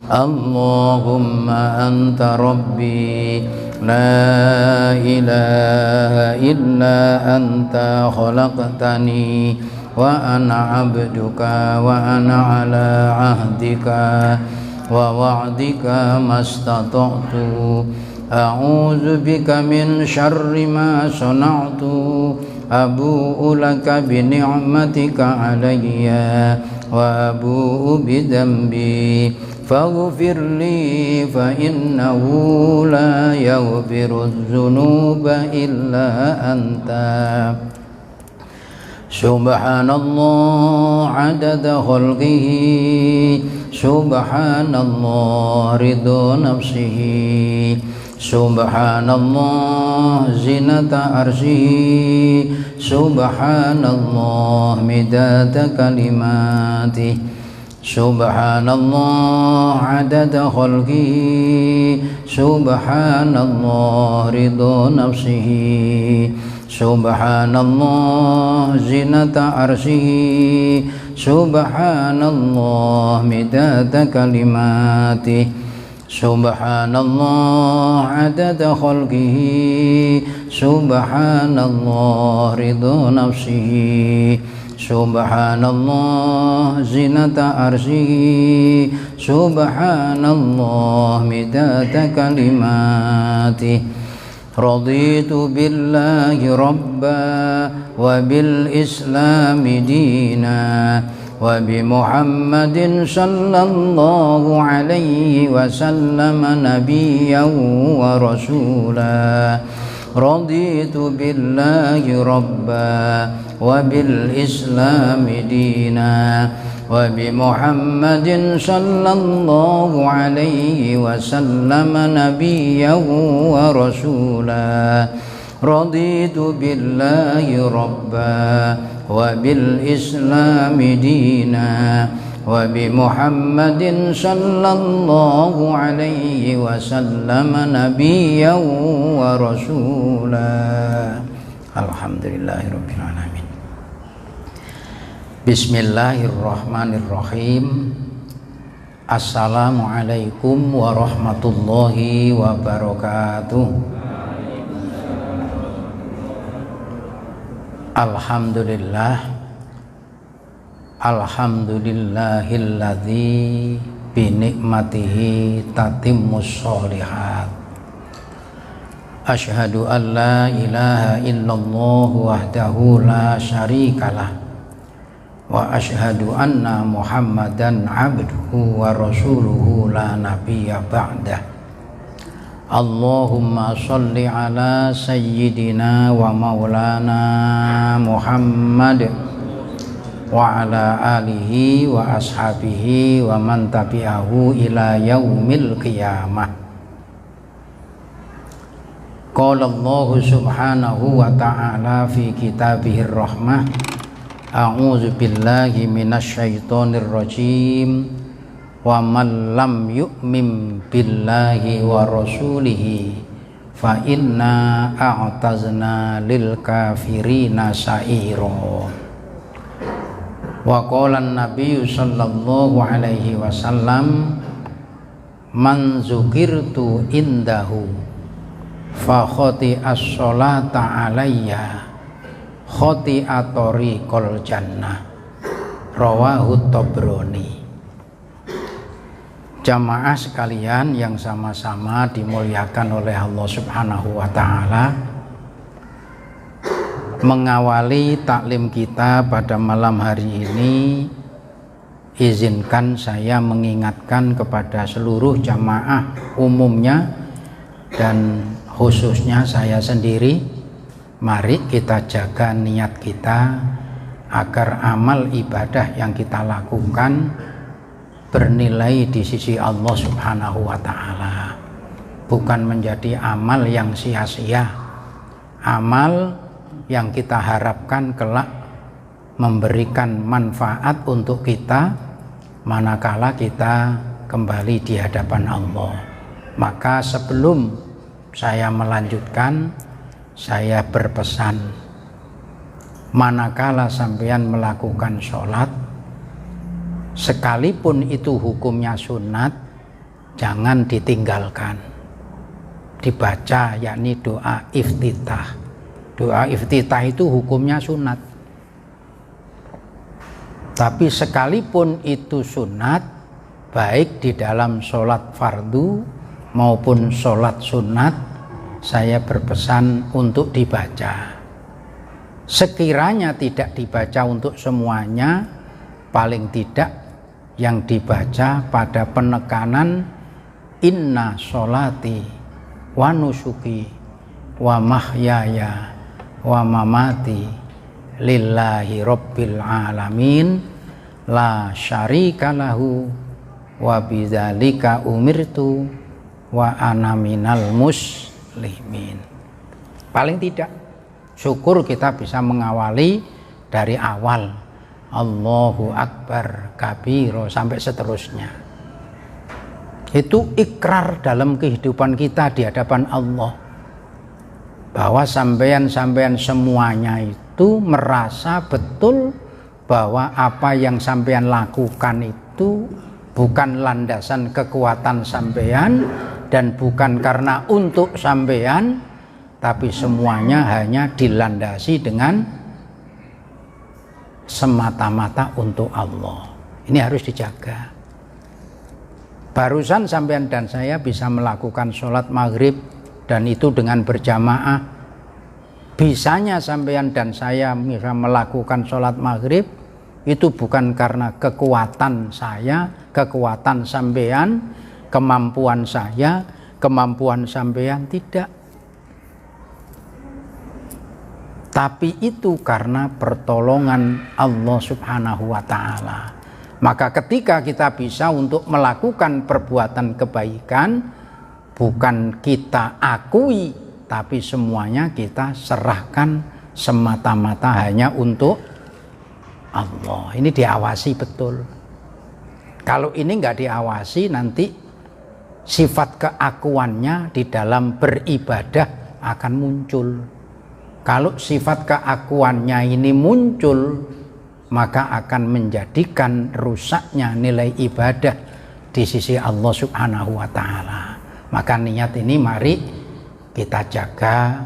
Allahumma anta rabbi la ilaha illa anta khalaqtani wa ana abduka wa ana ala ahdika wa wa'dika mastata'tu a'udzu bika min syarri ma sana'tu abu'u laka bi ni'matika alayya wa abu'u bi dhanbi faghfir li fa innahu la yaghfirudz dzunuba illa anta. Subhanallah adada khalqihi, subhanallah ridha nafsihi, subhanallah zinata arsyihi, subhanallah midada kalimatihi, subhanallah adada khalqihi, subhanallah ridha nafsihi, subhanallah zinata arsyihi, subhanallah midada kalimatihi, subhanallah adada khalqihi, subhanallah ridha nafsihi, subhanallah zinata arsyihi, subhanallah midada kalimatihi. Raditu billahi rabba wa bil islami dina wa bi Muhammadin sallallahu alaihi wasallam nabiyyan wa rasula. Raditu billahi rabba wa bil islami dina wa bi Muhammadin sallallahu alaihi wasallam nabiyyan wa rasula. Raditu billahi rabba wa bil islami dina wa bi Muhammadin sallallahu alaihi wasallam nabiyyan wa rasula. Alhamdulillahirabbil alamin. Bismillahirrahmanirrahim. Assalamualaikum warahmatullahi wabarakatuh. Alhamdulillah, alhamdulillahilladzi bi nikmatihi tatimmus sholihat. Asyhadu an la ilaha illallah wahdahu la syarikalah wa asyhadu anna Muhammadan abduhu wa rasuluhu la nabiyya ba'dah. Allahumma sholli ala sayyidina wa maulana Muhammad wa ala alihi wa ashabihi wa man tabi'ahu ila yaumil qiyamah. Qala Allah subhanahu wa ta'ala fi kitabihir rahmah. A'udzu billahi minasyaitonir rajim. Wa man lam yu'min billahi wa rasulihi fa inna a'tazna lil kafirina sa'ira. Wa qala an-nabiy sallallahu alaihi wasallam man zukirtu indahu fa khati as-sholata alayya khati'a tariqal jannah. Rawahu Tabrani. Jamaah sekalian yang sama-sama dimuliakan oleh Allah Subhanahu wa taala, mengawali taklim kita pada malam hari ini, izinkan saya mengingatkan kepada seluruh jamaah umumnya dan khususnya saya sendiri, mari kita jaga niat kita agar amal ibadah yang kita lakukan bernilai di sisi Allah Subhanahu wa ta'ala, bukan menjadi amal yang sia-sia, amal yang kita harapkan kelak memberikan manfaat untuk kita manakala kita kembali di hadapan Allah. Maka sebelum saya melanjutkan, saya berpesan, manakala sampean melakukan sholat, sekalipun itu hukumnya sunat, jangan ditinggalkan, dibaca, yakni doa iftitah. Doa iftitah itu hukumnya sunat, tapi sekalipun itu sunat, baik di dalam sholat fardu maupun sholat sunat, saya berpesan untuk dibaca. Sekiranya tidak dibaca untuk semuanya, paling tidak yang dibaca pada penekanan inna sholati wa nusuki wa mahyaya wa mamati lillahi rabbil alamin la syarika lahu wa bidzalika umirtu wa ana minal muslimin. Paling tidak syukur kita bisa mengawali dari awal Allahu Akbar kabiro sampai seterusnya. Itu ikrar dalam kehidupan kita di hadapan Allah, bahwa sampean-sampean semuanya itu merasa betul bahwa apa yang sampean lakukan itu bukan landasan kekuatan sampean dan bukan karena untuk sampean, tapi semuanya hanya dilandasi dengan semata-mata untuk Allah. Ini harus dijaga. Barusan sampean dan saya bisa melakukan sholat maghrib, dan itu dengan berjamaah. Bisanya sampean dan saya bisa melakukan sholat maghrib itu bukan karena kekuatan saya, kekuatan sampean, kemampuan saya, kemampuan sampean, tidak. Tapi itu karena pertolongan Allah Subhanahu wa ta'ala. Maka ketika kita bisa untuk melakukan perbuatan kebaikan, bukan kita akui, tapi semuanya kita serahkan semata-mata hanya untuk Allah. Ini diawasi betul. Kalau ini nggak diawasi, nanti sifat keakuannya di dalam beribadah akan muncul. Kalau sifat keakuannya ini muncul, maka akan menjadikan rusaknya nilai ibadah di sisi Allah Subhanahu wa ta'ala. Maka niat ini mari kita jaga,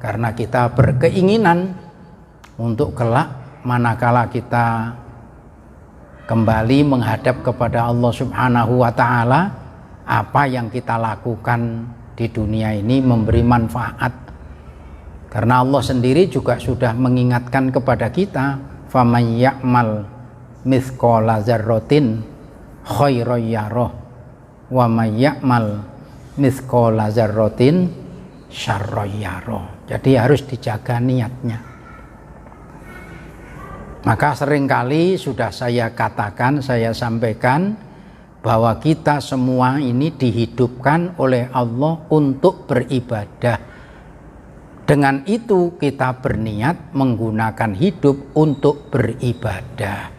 karena kita berkeinginan untuk kelak manakala kita kembali menghadap kepada Allah Subhanahu wa ta'ala, apa yang kita lakukan di dunia ini memberi manfaat. Karena Allah sendiri juga sudah mengingatkan kepada kita, faman ya'mal mithqala dzarratin khairan yarah wa may ya'mal mithqala dzarratin syarran yarah. Jadi harus dijaga niatnya. Maka seringkali sudah saya katakan, saya sampaikan bahwa kita semua ini dihidupkan oleh Allah untuk beribadah. Dengan itu kita berniat menggunakan hidup untuk beribadah.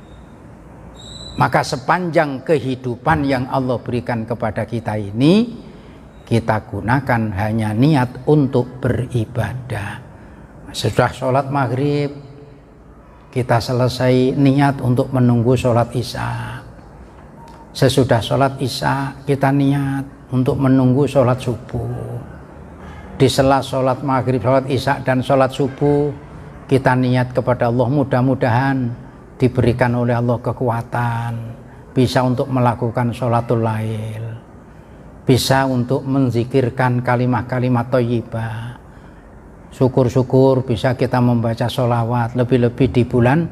Maka sepanjang kehidupan yang Allah berikan kepada kita ini, kita gunakan hanya niat untuk beribadah. Sesudah sholat maghrib, kita selesai niat untuk menunggu sholat isya. Sesudah sholat isya, kita niat untuk menunggu sholat subuh. Di sela sholat maghrib, sholat isya, dan sholat subuh, kita niat kepada Allah, mudah-mudahan diberikan oleh Allah kekuatan, bisa untuk melakukan sholatul lail, bisa untuk menzikirkan kalimat-kalimat thayyibah. Syukur-syukur bisa kita membaca sholawat, lebih-lebih di bulan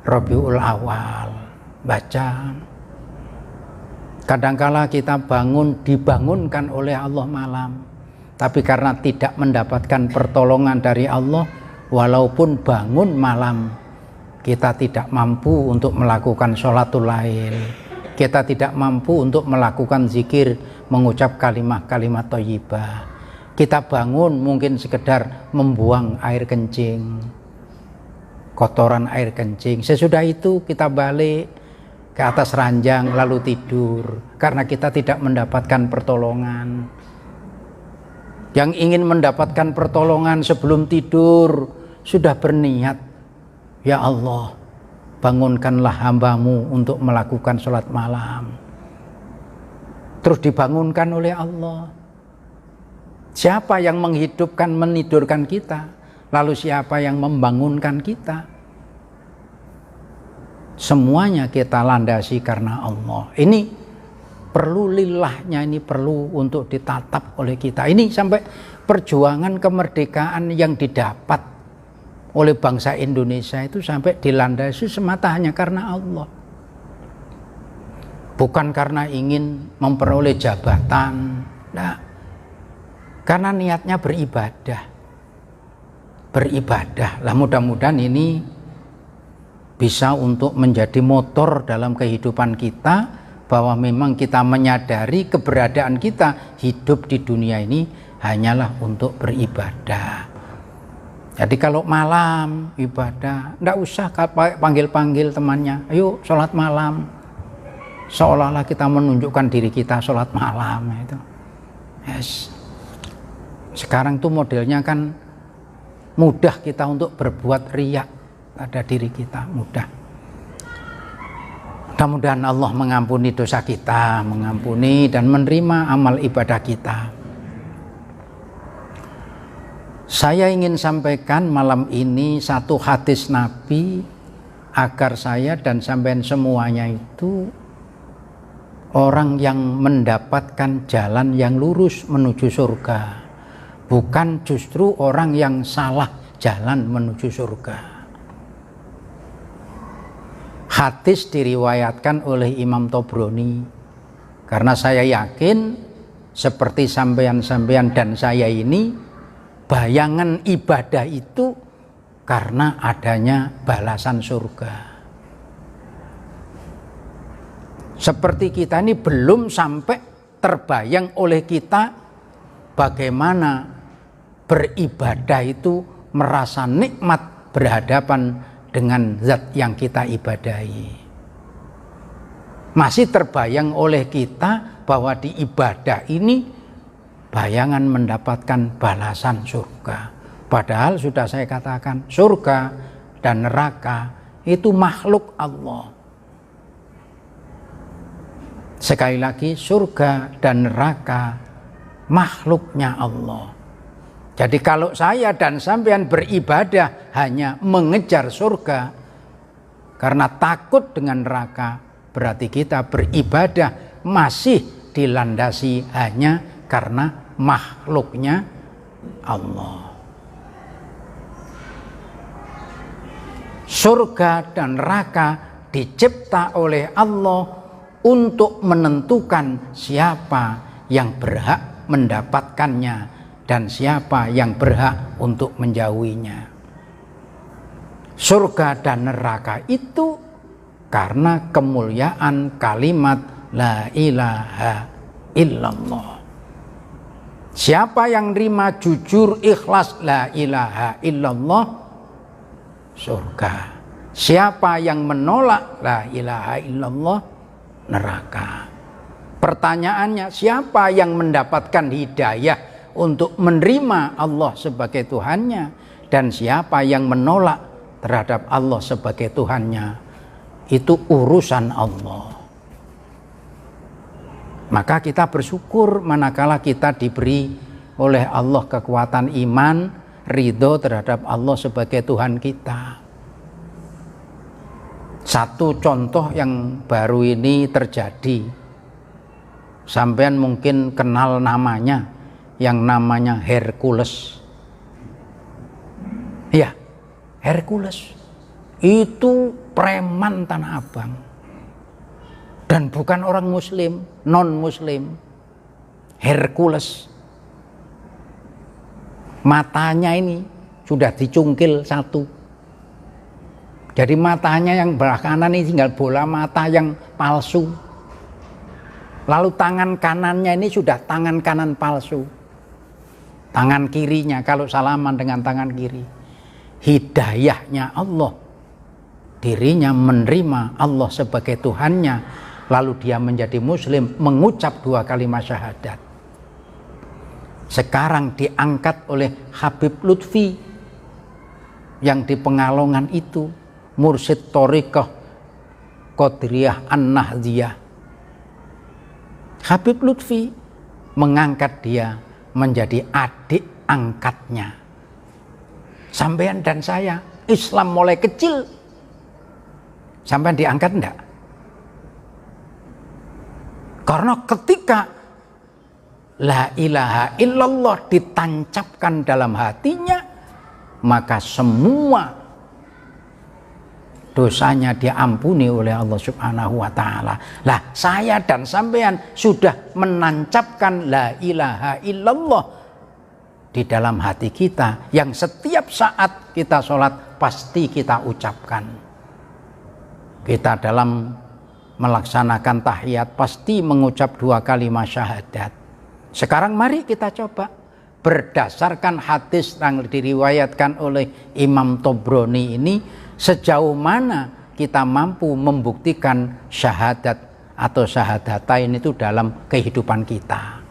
Rabiul Awal, baca. Kadangkala kita dibangunkan oleh Allah malam, tapi karena tidak mendapatkan pertolongan dari Allah, walaupun bangun malam, kita tidak mampu untuk melakukan sholatul lail, kita tidak mampu untuk melakukan zikir, mengucap kalimat-kalimat thayyibah. Kita bangun mungkin sekedar membuang air kencing, kotoran air kencing. Sesudah itu kita balik ke atas ranjang lalu tidur, karena kita tidak mendapatkan pertolongan. Yang ingin mendapatkan pertolongan sebelum tidur sudah berniat, ya Allah, bangunkanlah hambamu untuk melakukan sholat malam. terus dibangunkan oleh Allah. Siapa yang menghidupkan, menidurkan kita? Lalu siapa yang membangunkan kita? Semuanya kita landasi karena Allah. Ini perlu lillahnya, ini perlu untuk ditatap oleh kita. Ini sampai perjuangan kemerdekaan yang didapat oleh bangsa Indonesia itu sampai dilandasi semata hanya karena Allah. Bukan karena ingin memperoleh jabatan, nah, karena niatnya beribadah. Lah mudah-mudahan ini bisa untuk menjadi motor dalam kehidupan kita, bahwa memang kita menyadari keberadaan kita hidup di dunia ini hanyalah untuk beribadah. Jadi kalau malam ibadah, enggak usah panggil-panggil temannya, ayo sholat malam. Seolah-olah kita menunjukkan diri kita sholat malam itu. Yes. Sekarang tuh modelnya kan mudah kita untuk berbuat riya pada diri kita, mudah. Mudah-mudahan Allah mengampuni dosa kita, mengampuni dan menerima amal ibadah kita. Saya ingin sampaikan malam ini satu hadis Nabi agar saya dan sampean semuanya itu orang yang mendapatkan jalan yang lurus menuju surga, bukan justru orang yang salah jalan menuju surga. Hadis diriwayatkan oleh Imam Tobroni, karena saya yakin seperti sampean-sampean dan saya ini, bayangan ibadah itu karena adanya balasan surga. Seperti kita ini belum sampai terbayang oleh kita bagaimana beribadah itu merasa nikmat berhadapan dengan zat yang kita ibadahi. Masih terbayang oleh kita bahwa di ibadah ini bayangan mendapatkan balasan surga. Padahal sudah saya katakan surga dan neraka itu makhluk Allah. Sekali lagi, surga dan neraka makhluknya Allah. Jadi kalau saya dan sampean beribadah hanya mengejar surga karena takut dengan neraka, berarti kita beribadah masih dilandasi hanya karena makhluknya Allah. Surga dan neraka dicipta oleh Allah untuk menentukan siapa yang berhak mendapatkannya dan siapa yang berhak untuk menjauhinya. Surga dan neraka itu karena kemuliaan kalimat la ilaha illallah. Siapa yang terima jujur ikhlas la ilaha illallah, surga. Siapa yang menolak la ilaha illallah, neraka. Pertanyaannya, siapa yang mendapatkan hidayah untuk menerima Allah sebagai Tuhannya, dan siapa yang menolak terhadap Allah sebagai Tuhannya? Itu urusan Allah. Maka kita bersyukur manakala kita diberi oleh Allah kekuatan iman, ridho terhadap Allah sebagai Tuhan kita. Satu contoh yang baru ini terjadi, sampean mungkin kenal namanya, yang namanya Hercules. Ya, Hercules itu preman Tanah Abang, dan bukan orang muslim, non muslim. Hercules matanya ini sudah dicungkil satu. Jadi matanya yang belah kanan ini tinggal bola mata yang palsu. Lalu tangan kanannya ini sudah tangan kanan palsu. Tangan kirinya kalau salaman dengan tangan kiri. Hidayahnya Allah. Dirinya menerima Allah sebagai Tuhannya. Lalu dia menjadi muslim, mengucap 2 kalimat syahadat. Sekarang diangkat oleh Habib Lutfi yang di Pengalongan itu, mursyid Thariqah Qadiriyah An-Nahdiyah. Habib Lutfi mengangkat dia menjadi adik angkatnya. Sampean dan saya, Islam mulai kecil, sampean diangkat enggak? Karena ketika la ilaha illallah ditancapkan dalam hatinya, maka semua dosanya diampuni oleh Allah Subhanahu wa ta'ala. Lah, saya dan sampean sudah menancapkan la ilaha illallah di dalam hati kita, yang setiap saat kita sholat pasti kita ucapkan. Kita dalam melaksanakan tahiyat pasti mengucap 2 kalimat syahadat. Sekarang mari kita coba, berdasarkan hadis yang diriwayatkan oleh Imam Tobroni ini, sejauh mana kita mampu membuktikan syahadat atau syahadatain itu dalam kehidupan kita.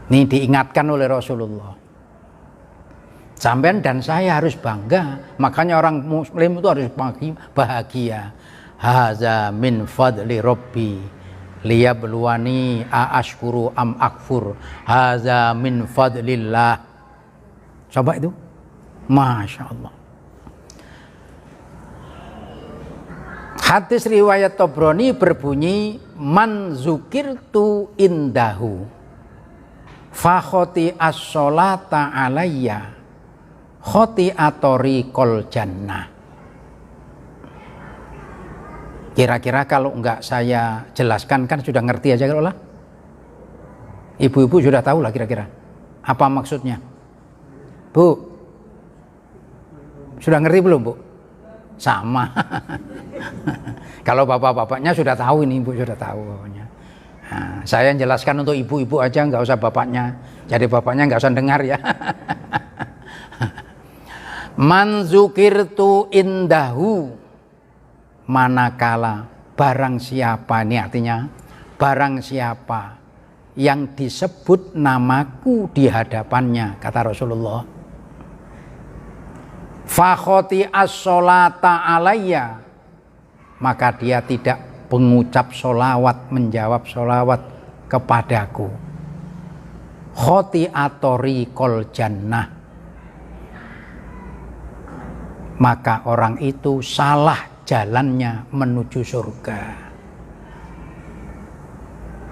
Ini diingatkan oleh Rasulullah. Sampean dan saya harus bangga, makanya orang muslim itu harus bahagia. Haza min fadli rabbi liyabluwani aashkuru am akfur. Haza min fadlillah. Coba itu, Masya Allah. Hadis riwayat Tobroni berbunyi, man zukirtu indahu fakhoti as-sholata alayya khoti atori kol jannah. Kira-kira kalau enggak saya jelaskan, kan sudah ngerti aja kalau lah. Ibu-ibu sudah tahu lah kira-kira apa maksudnya. Bu, sudah ngerti belum, Bu? Sama. Kalau bapak-bapaknya sudah tahu, ini ibu sudah tahu bapaknya. Nah, saya jelaskan untuk ibu-ibu aja, nggak usah bapaknya. Jadi bapaknya nggak usah dengar ya. Man zukirtu indahu, manakala barang siapa, ini artinya barang siapa yang disebut namaku di hadapannya, kata Rasulullah, fakhoti as-sholata alayya, maka dia tidak mengucap sholawat, menjawab sholawat kepadaku, khoti atori kol jannah, maka orang itu salah jalannya menuju surga.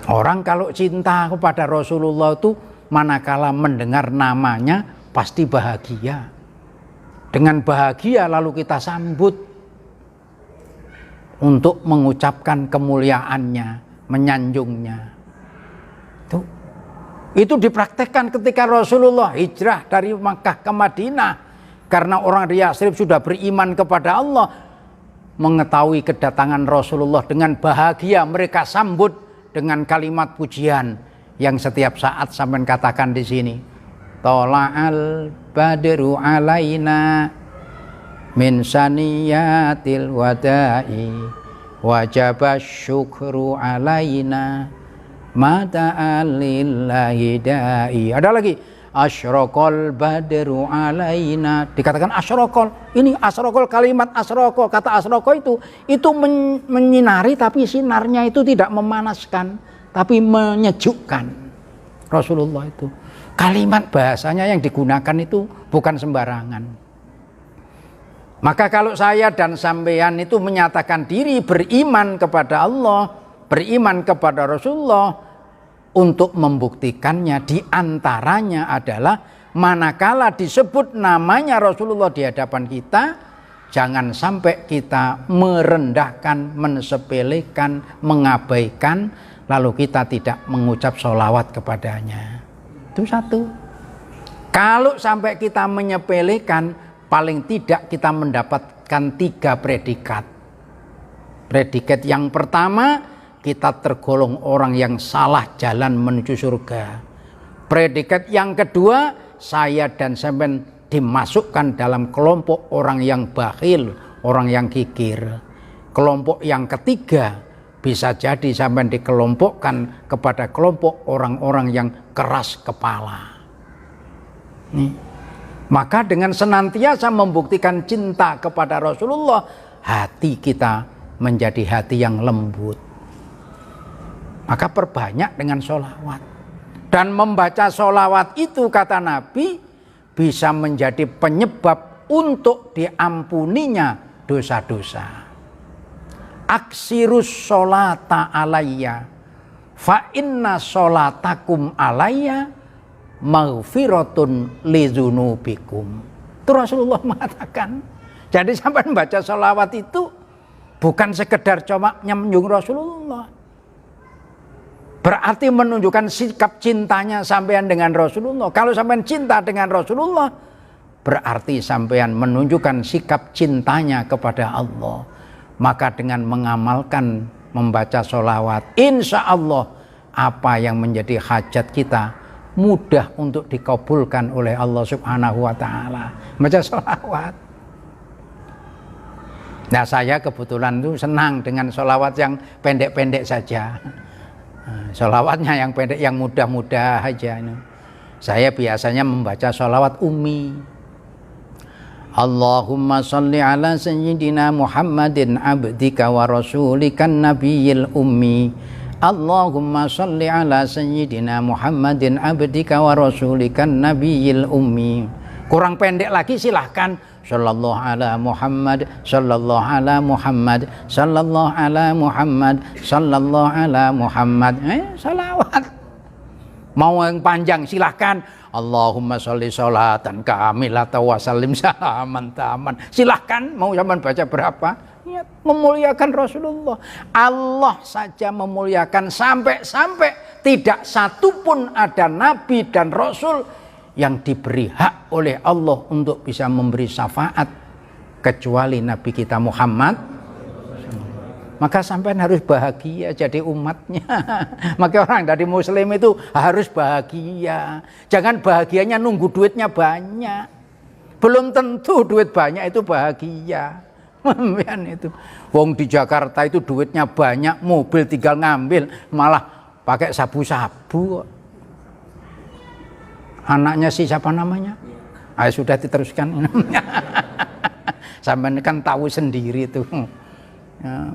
Orang kalau cinta kepada Rasulullah itu manakala mendengar namanya pasti bahagia. Dengan bahagia lalu kita sambut untuk mengucapkan kemuliaannya, menyanjungnya. Itu dipraktekkan ketika Rasulullah hijrah dari Makkah ke Madinah. Karena orang di Yatsrib sudah beriman kepada Allah, mengetahui kedatangan Rasulullah dengan bahagia mereka sambut dengan kalimat pujian yang setiap saat sampai katakan di sini. Tola'al badru alaina min saniyatil wada'i wajaba syukru alaina mata'al lillahi da'i. Ada lagi, asyraqal badru alaina, dikatakan asyraqal. Ini asyraqal, kalimat asyraqal, kata asyraqal itu menyinari, tapi sinarnya itu tidak memanaskan tapi menyejukkan. Rasulullah itu kalimat bahasanya yang digunakan itu bukan sembarangan. Maka kalau saya dan sampean itu menyatakan diri beriman kepada Allah, beriman kepada Rasulullah, untuk membuktikannya diantaranya adalah manakala disebut namanya Rasulullah di hadapan kita, jangan sampai kita merendahkan, mensepelekan, mengabaikan, lalu kita tidak mengucap sholawat kepadanya. Itu satu. Kalau sampai kita menyepelekan, paling tidak kita mendapatkan 3 predikat. Predikat yang pertama, kita tergolong orang yang salah jalan menuju surga. Predikat yang kedua, saya dan sampean dimasukkan dalam kelompok orang yang bakhil, orang yang kikir. Kelompok yang ketiga, bisa jadi sampean dikelompokkan kepada kelompok orang-orang yang keras kepala. Nih. Maka dengan senantiasa membuktikan cinta kepada Rasulullah, hati kita menjadi hati yang lembut. Maka perbanyak dengan sholawat. Dan membaca sholawat itu kata Nabi bisa menjadi penyebab untuk diampuninya dosa-dosa. Aksirus sholata alayya fa inna sholatakum alayya maghfiratun lidzunubikum. Itu Rasulullah mengatakan. Jadi sampai membaca sholawat itu bukan sekedar cuma menjunjung Rasulullah. Berarti menunjukkan sikap cintanya sampean dengan Rasulullah. Kalau sampean cinta dengan Rasulullah, berarti sampean menunjukkan sikap cintanya kepada Allah. Maka dengan mengamalkan membaca sholawat, insya Allah apa yang menjadi hajat kita mudah untuk dikabulkan oleh Allah Subhanahu wa Ta'ala. Baca sholawat. Nah, saya kebetulan tuh senang dengan sholawat yang pendek-pendek saja. Sholawatnya yang pendek, yang mudah-mudah aja. Saya biasanya membaca sholawat ummi. Allahumma sholli ala sayyidina Muhammadin abdika wa rasulikan nabiyil ummi. Allahumma sholli ala sayyidina Muhammadin abdika wa rasulikan nabiyil ummi. Kurang pendek lagi silahkan. Sallallahu ala Muhammad, sallallahu ala Muhammad, sallallahu ala Muhammad, sallallahu ala Muhammad. Salawat. Mau yang panjang silahkan. Allahumma sholli sholatan kamilatan wa sallim salaman taman. Silahkan mau zaman baca berapa? Ya, memuliakan Rasulullah. Allah saja memuliakan sampai tidak satupun ada nabi dan rasul yang diberi hak oleh Allah untuk bisa memberi syafaat kecuali Nabi kita Muhammad. Maka sampean harus bahagia jadi umatnya. Maka orang dari muslim itu harus bahagia. Jangan bahagianya nunggu duitnya banyak. Belum tentu duit banyak itu bahagia. Itu. Wong di Jakarta itu duitnya banyak, mobil tinggal ngambil, malah pakai sabu-sabu. Anaknya si siapa namanya? Ayo sudah diteruskan. Sampai kan tahu sendiri itu. Ya.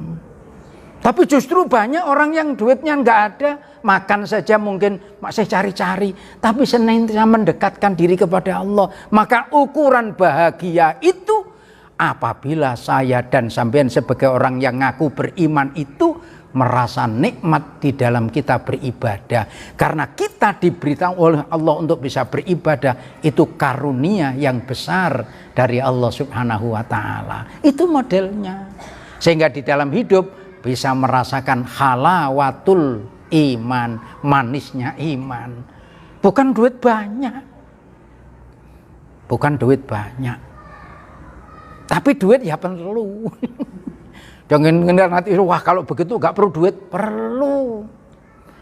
Tapi justru banyak orang yang duitnya nggak ada, makan saja mungkin masih cari-cari, tapi senantiasa mendekatkan diri kepada Allah. Maka ukuran bahagia itu apabila saya dan sampean sebagai orang yang ngaku beriman itu merasa nikmat di dalam kita beribadah. Karena kita diberitahu oleh Allah untuk bisa beribadah, itu karunia yang besar dari Allah Subhanahu wa Ta'ala. Itu modelnya. Sehingga di dalam hidup bisa merasakan halawatul iman, manisnya iman. Bukan duit banyak. Bukan duit banyak. Tapi duit ya perlu. Jangan nanti wah kalau begitu gak perlu duit. Perlu.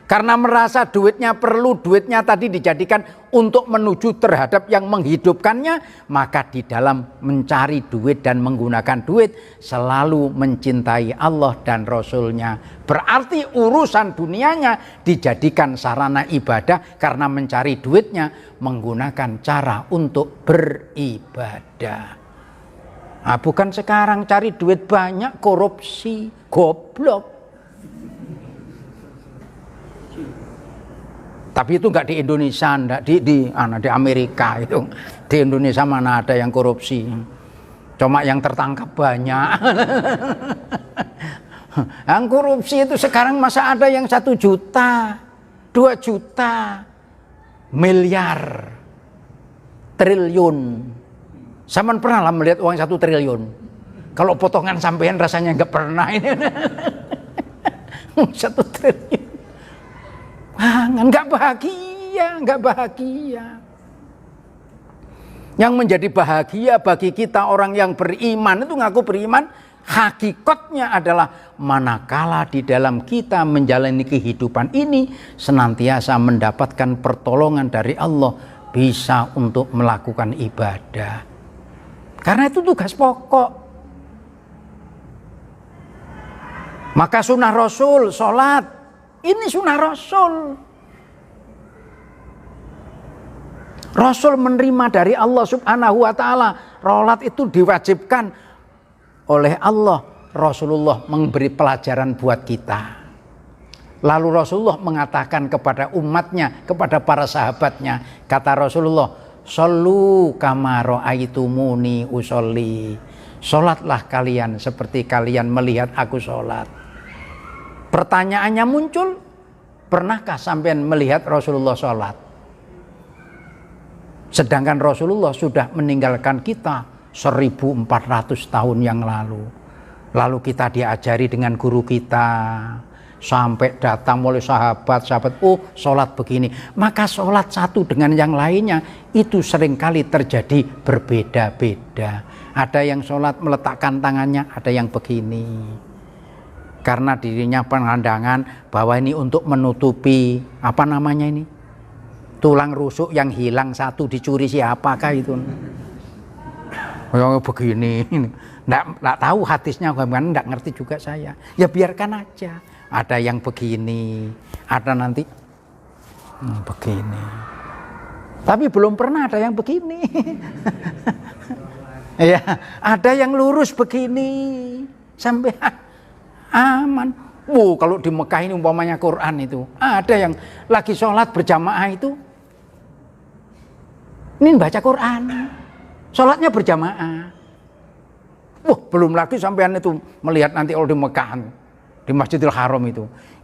Karena merasa duitnya perlu, duitnya tadi dijadikan untuk menuju terhadap yang menghidupkannya, maka di dalam mencari duit dan menggunakan duit selalu mencintai Allah dan Rasulnya. Berarti urusan dunianya dijadikan sarana ibadah karena mencari duitnya menggunakan cara untuk beribadah. Nah, bukan sekarang cari duit banyak korupsi, goblok. Tapi itu enggak di Indonesia, enggak di Amerika itu. Di Indonesia mana ada yang korupsi? Cuma yang tertangkap banyak. Yang korupsi itu sekarang masa ada yang 1 juta, 2 juta, miliar, triliun. Saman pernah lah melihat uang 1 triliun. Kalau potongan sampean rasanya nggak pernah ini. 1 triliun. Nggak bahagia, nggak bahagia. Yang menjadi bahagia bagi kita orang yang beriman itu ngaku beriman, hakikatnya adalah manakala di dalam kita menjalani kehidupan ini senantiasa mendapatkan pertolongan dari Allah, bisa untuk melakukan ibadah. Karena itu tugas pokok. Maka sunnah Rasul, sholat, ini sunnah Rasul. Rasul menerima dari Allah Subhanahu wa Ta'ala. Sholat itu diwajibkan oleh Allah. Rasulullah memberi pelajaran buat kita. Lalu Rasulullah mengatakan kepada umatnya, kepada para sahabatnya, kata Rasulullah, "Shollu kama ra'aitumuni usolli." Sholatlah kalian seperti kalian melihat aku sholat. Pertanyaannya muncul, pernahkah sampean melihat Rasulullah sholat? Sedangkan Rasulullah sudah meninggalkan kita 1400 tahun yang lalu. Lalu kita diajari dengan guru kita, sampai datang oleh sahabat, oh sholat begini. Maka sholat satu dengan yang lainnya itu seringkali terjadi berbeda-beda. Ada yang sholat meletakkan tangannya, ada yang begini. Karena dirinya pandangan bahwa ini untuk menutupi, apa namanya ini? Tulang rusuk yang hilang satu dicuri siapakah itu? Yang begini, nggak tahu hadisnya, nggak ngerti juga saya. Ya biarkan aja. Ada yang begini, ada nanti begini. Tapi belum pernah ada yang begini. Ya, ada yang lurus begini sampai aman. Kalau di Mekah ini umpamanya Quran itu, ada yang lagi sholat berjamaah itu, ini baca Quran, sholatnya berjamaah. Belum lagi sampean itu melihat nanti kalau di Mekah, di Masjidil Haram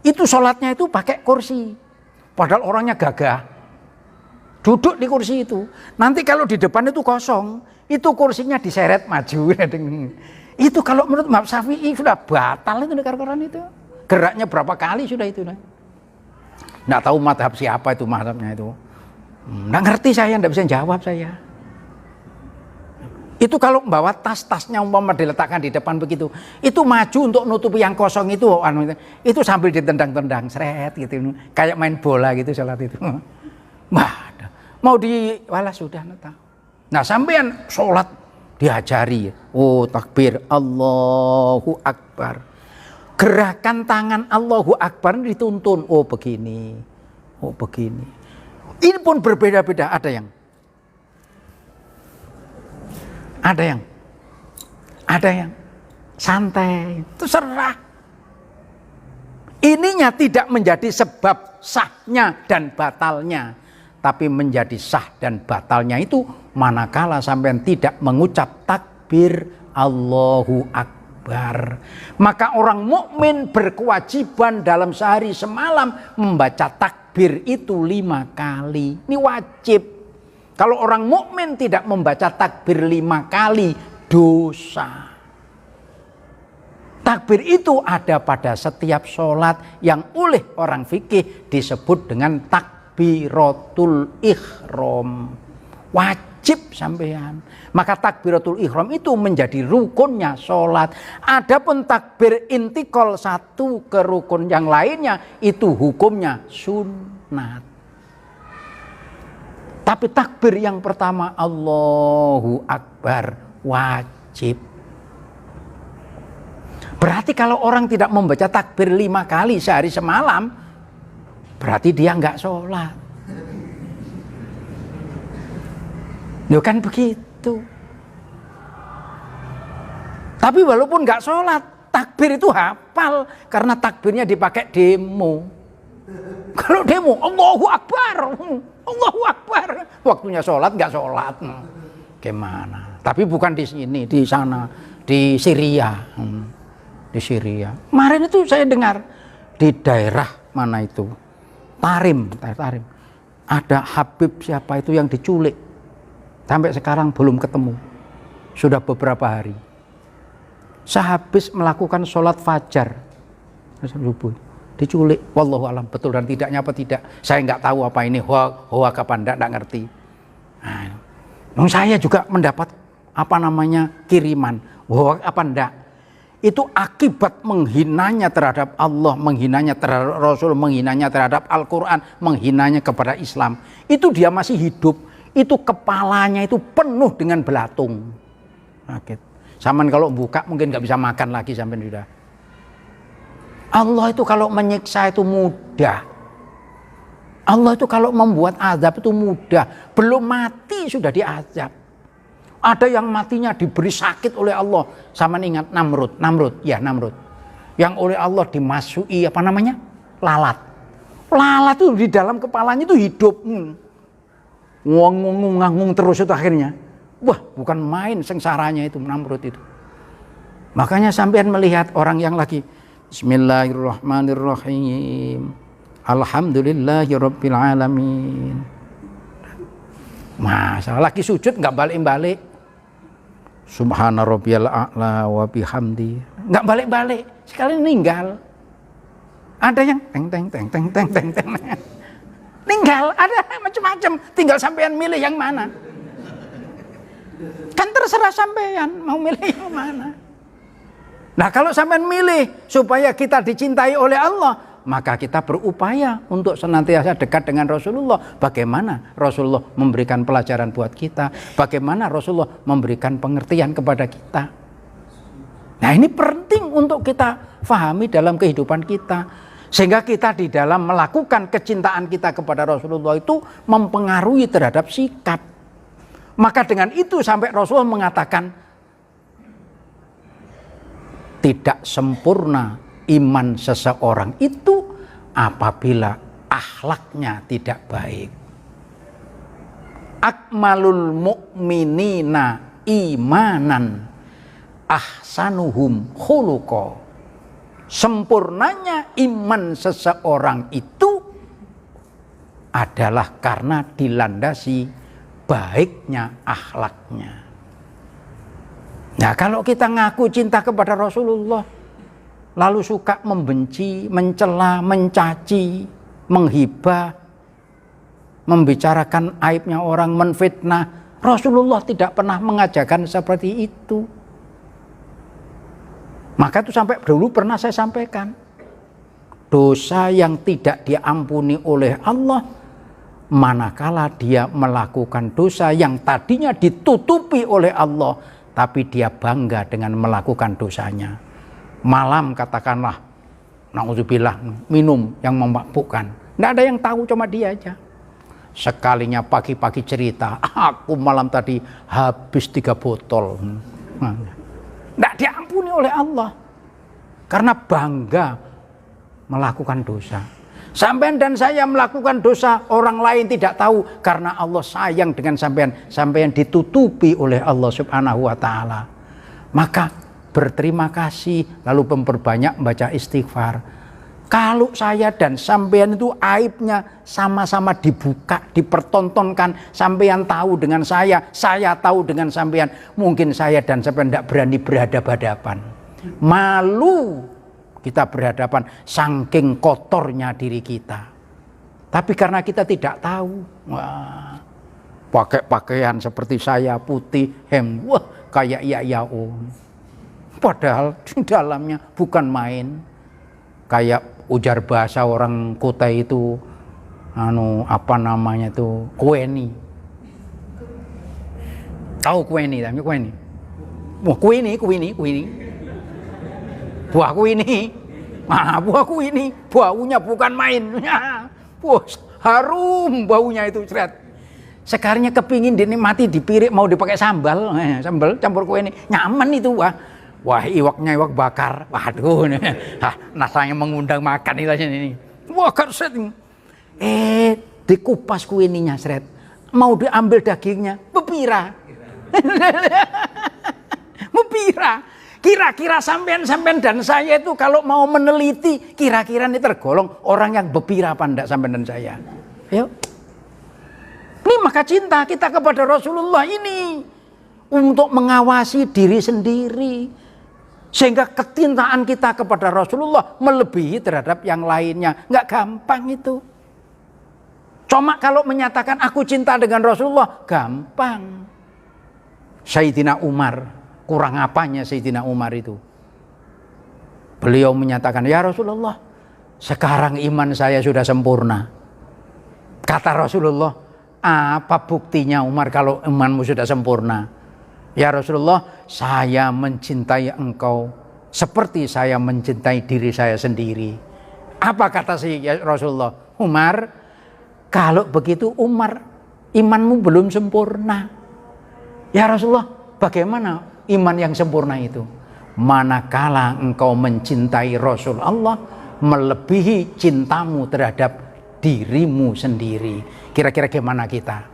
itu sholatnya itu pakai kursi, padahal orangnya gagah, duduk di kursi itu. Nanti kalau di depan itu kosong, itu kursinya diseret maju. Itu kalau menurut Imam Syafi'i sudah batal itu negara Quran itu. Geraknya berapa kali sudah itu. Nggak tahu madhab siapa itu madhabnya itu. Nggak ngerti saya, nggak bisa jawab saya. Itu kalau bawa tas-tasnya umpama diletakkan di depan begitu, itu maju untuk nutupi yang kosong itu sambil ditendang-tendang, seret gitu, kayak main bola gitu sholat itu. Mau walah sudah tahu. Nah sampean sholat diajari, takbir, Allahu Akbar. Gerakan tangan Allahu Akbar dituntun, begini. Ini pun berbeda-beda, ada yang santai, terserah. Ininya tidak menjadi sebab sahnya dan batalnya, tapi menjadi sah dan batalnya itu manakala sampean tidak mengucap takbir Allahu Akbar. Maka orang mukmin berkewajiban dalam sehari semalam membaca takbir itu 5 kali. Ini wajib. Kalau orang mukmin tidak membaca takbir 5 kali, dosa. Takbir itu ada pada setiap sholat yang oleh orang fikih disebut dengan takbiratul ihram. Wajib sampean. Maka takbiratul ihram itu menjadi rukunnya sholat. Adapun takbir intikal satu ke rukun yang lainnya itu hukumnya sunnat. Tapi takbir yang pertama Allahu Akbar wajib. Berarti kalau orang tidak membaca takbir 5 kali sehari semalam, berarti dia enggak sholat. Loh kan begitu. Tapi walaupun enggak sholat, takbir itu hafal karena takbirnya dipakai demo. Kalau demo Allahu Akbar, Allahu Akbar, waktunya sholat nggak sholat, gimana? Tapi bukan di sini, di sana, di Syria, di Syria. Kemarin itu saya dengar di daerah mana itu, Tarim, ada Habib siapa itu yang diculik, sampai sekarang belum ketemu, sudah beberapa hari. Sehabis melakukan sholat fajar, subuh. Diculik, wallahu alam betul dan tidaknya apa tidak, saya nggak tahu apa ini hoa kapan nggak ngerti. Saya juga mendapat kiriman, hoa apa enggak, itu akibat menghinanya terhadap Allah, menghinanya terhadap Rasul, menghinanya terhadap Al-Quran, menghinanya kepada Islam. Itu dia masih hidup, itu kepalanya itu penuh dengan belatung. Saman kalau buka mungkin nggak bisa makan lagi sampai sudah. Allah itu kalau menyiksa itu mudah. Allah itu kalau membuat azab itu mudah. Belum mati sudah diazab. Ada yang matinya diberi sakit oleh Allah. Sama ingat Namrud. Yang oleh Allah dimasuki lalat. Lalat itu di dalam kepalanya itu hidup. Ngung terus itu akhirnya. Wah, bukan main sengsaranya itu Namrud itu. Makanya sampean melihat orang yang lagi Bismillahirrahmanirrahim. Alhamdulillahirabbil alamin. Masa lagi sujud enggak balik-balik. Subhana rabbiyal a'la wa bihamdi. Enggak balik-balik, sekali ninggal. Ada yang teng. Ninggal, ada macam-macam. Tinggal sampean milih yang mana. Kan terserah sampean mau milih yang mana. Nah, kalau sampean milih supaya kita dicintai oleh Allah, maka kita berupaya untuk senantiasa dekat dengan Rasulullah. Bagaimana Rasulullah memberikan pelajaran buat kita, bagaimana Rasulullah memberikan pengertian kepada kita. Nah, ini penting untuk kita fahami dalam kehidupan kita, sehingga kita di dalam melakukan kecintaan kita kepada Rasulullah itu mempengaruhi terhadap sikap. Maka dengan itu sampai Rasulullah mengatakan tidak sempurna iman seseorang itu apabila akhlaknya tidak baik. Akmalul mu'minina imanan ahsanuhum khuluqa. Sempurnanya iman seseorang itu adalah karena dilandasi baiknya akhlaknya. Nah, kalau kita ngaku cinta kepada Rasulullah, lalu suka membenci, mencela, mencaci, menghibah, membicarakan aibnya orang, menfitnah, Rasulullah tidak pernah mengajarkan seperti itu. Maka itu sampai dulu pernah saya sampaikan, dosa yang tidak diampuni oleh Allah manakala dia melakukan dosa yang tadinya ditutupi oleh Allah, tapi dia bangga dengan melakukan dosanya. Malam katakanlah, na'udzubillah, minum yang memabukkan. Nggak ada yang tahu, cuma dia aja. Sekalinya pagi-pagi cerita, aku malam tadi habis 3 botol. Nggak diampuni oleh Allah. Karena bangga melakukan dosa. Sampean dan saya melakukan dosa, orang lain tidak tahu karena Allah sayang dengan sampean. Sampean ditutupi oleh Allah Subhanahu wa taala. Maka berterima kasih, lalu memperbanyak membaca istighfar. Kalau saya dan sampean itu aibnya sama-sama dibuka, dipertontonkan, sampean tahu dengan saya tahu dengan sampean, mungkin saya dan sampean tidak berani berhadapan-hadapan. Malu kita berhadapan saking kotornya diri kita. Tapi karena kita tidak tahu, wah, pakai pakaian seperti saya putih, wah kayak yayaun. Padahal di dalamnya bukan main. Kayak ujar bahasa orang kota itu, apa namanya itu, kueni. Tahu kueni, tapi kueni. Wah kueni. Buahku ini, buahku ini, baunya bukan main. Wah, harum baunya itu, seret. Sekarangnya kepingin dinikmati di piring, mau dipakai sambal campur kue ini, nyaman itu, wah iwaknya iwak bakar, waduh, rasanya mengundang makan ini. Wah, seret. Dikupas kue ininya, seret. Mau diambil dagingnya, bepira. Bepira. Kira-kira sampean dan saya itu kalau mau meneliti, kira-kira ini tergolong orang yang bepira apa enggak sampean dan saya? Yuk. Ini maka cinta kita kepada Rasulullah ini untuk mengawasi diri sendiri, sehingga kecintaan kita kepada Rasulullah melebihi terhadap yang lainnya. Enggak gampang itu. Cuma kalau menyatakan aku cinta dengan Rasulullah, gampang. Sayyidina Umar, kurang apanya Sayyidina Umar itu? Beliau menyatakan, ya Rasulullah, sekarang iman saya sudah sempurna. Kata Rasulullah, apa buktinya Umar kalau imanmu sudah sempurna? Ya Rasulullah, saya mencintai engkau seperti saya mencintai diri saya sendiri. Apa kata Rasulullah? Umar, kalau begitu Umar, imanmu belum sempurna. Ya Rasulullah, bagaimana iman yang sempurna itu? Manakala engkau mencintai Rasul Allah, melebihi cintamu terhadap dirimu sendiri. Kira-kira gimana kita?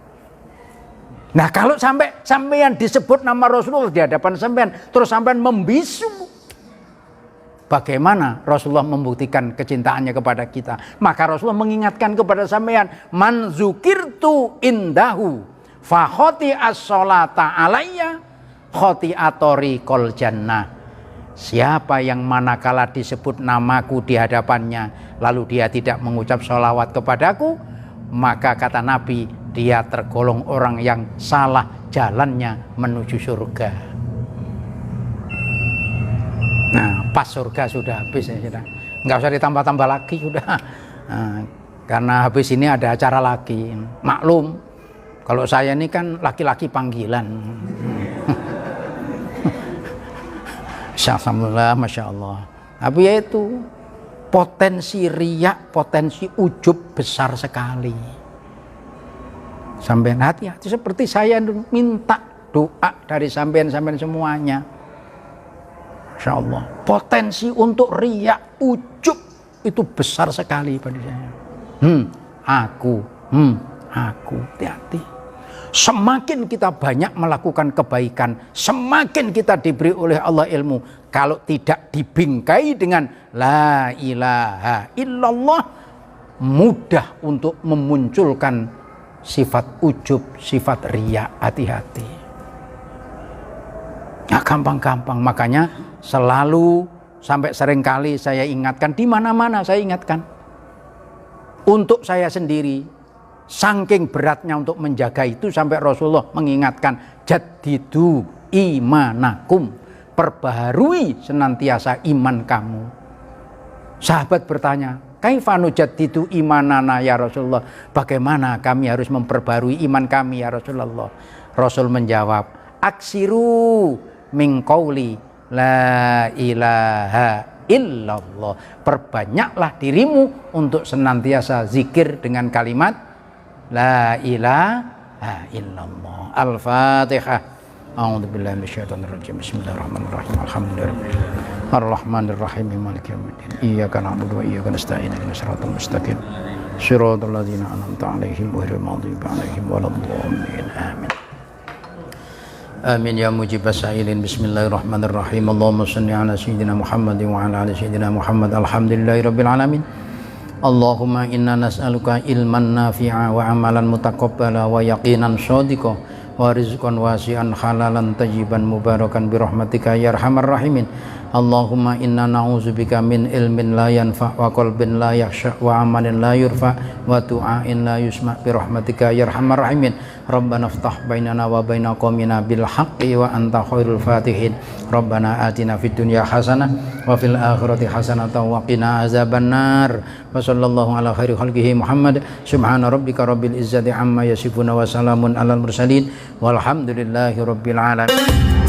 Nah, kalau sampean disebut nama Rasulullah di hadapan sampean, terus sampean membisu, bagaimana Rasulullah membuktikan kecintaannya kepada kita? Maka Rasulullah mengingatkan kepada sampean, man zukirtu indahu fa khoti as-sholata alayya khoti atori kol jannah. Siapa yang manakala disebut namaku di hadapannya lalu dia tidak mengucap sholawat kepadaku, maka kata Nabi, dia tergolong orang yang salah jalannya menuju surga. Nah, pas surga sudah habis ya, sudah. Nggak usah ditambah-tambah lagi sudah. Nah, karena habis ini ada acara lagi. Maklum, kalau saya ini kan laki-laki panggilan. Alhamdulillah, Masya Allah. Tapi ya itu, potensi riak, potensi ujub besar sekali. Sampean hati-hati seperti saya minta doa dari sampean semuanya. Masya Allah, potensi untuk riak, ujub itu besar sekali pada saya. Aku, hati-hati. Semakin kita banyak melakukan kebaikan, semakin kita diberi oleh Allah ilmu. Kalau tidak dibingkai dengan la ilaha illallah, mudah untuk memunculkan sifat ujub, sifat riya. Hati-hati. Nah, gampang-gampang. Makanya selalu sampai seringkali saya ingatkan, di mana-mana saya ingatkan. Untuk saya sendiri, saking beratnya untuk menjaga itu sampai Rasulullah mengingatkan, jaddidu imanakum, perbaharui senantiasa iman kamu. Sahabat bertanya, kaifa nujaddidu imanana ya Rasulullah? Bagaimana kami harus memperbarui iman kami ya Rasulullah? Rasul menjawab, aksiru min qauli la ilaha illallah. Perbanyaklah dirimu untuk senantiasa zikir dengan kalimat la ilaha illallah. Al-Fatihah. A'udzubillahi minasyaitonir rajim. Bismillahirrahmanirrahim. Alhamdulillah. Ar-Rahmanir-Rahim. Maliki yaumiddin. Iyyaka na'budu wa iyyaka nasta'in. Ihdinas siratal mustaqim. Shiratal ladzina an'amta 'alaihim ghairil maghdubi 'alaihim waladdallin. Amin. Amin ya mujibas sa'ilin. Bismillahirrahmanirrahim. Allahumma shalli ala sayyidina Muhammad wa ala ali sayyidina Muhammad. Alhamdulillahirabbil alamin. Allahumma inna nas'aluka ilman nafi'a wa amalan mutaqabbala wa yaqinan shadiqa wa rizqan wasi'an halalan tayyiban mubarakan birahmatika ya arhamar rahimin. Allahumma inna na'udzubika min ilmin la yanfa' wa qalbin la yakhsha' wa amalin la yurfa' wa du'ain la yusma' birahmatika ya arhamar rahimin. Rabbana iftah bainana wa baina qaumina bil haqqi wa anta khairul fatihin. Rabbana atina fid dunya hasanah wa fil akhirati hasanatan wa qina azabannar. Wa sallallahu ala khairi khalqihi Muhammad. Subhana rabbika rabbil izzati amma yasifun wa salamun alal mursalin walhamdulillahi rabbil alamin.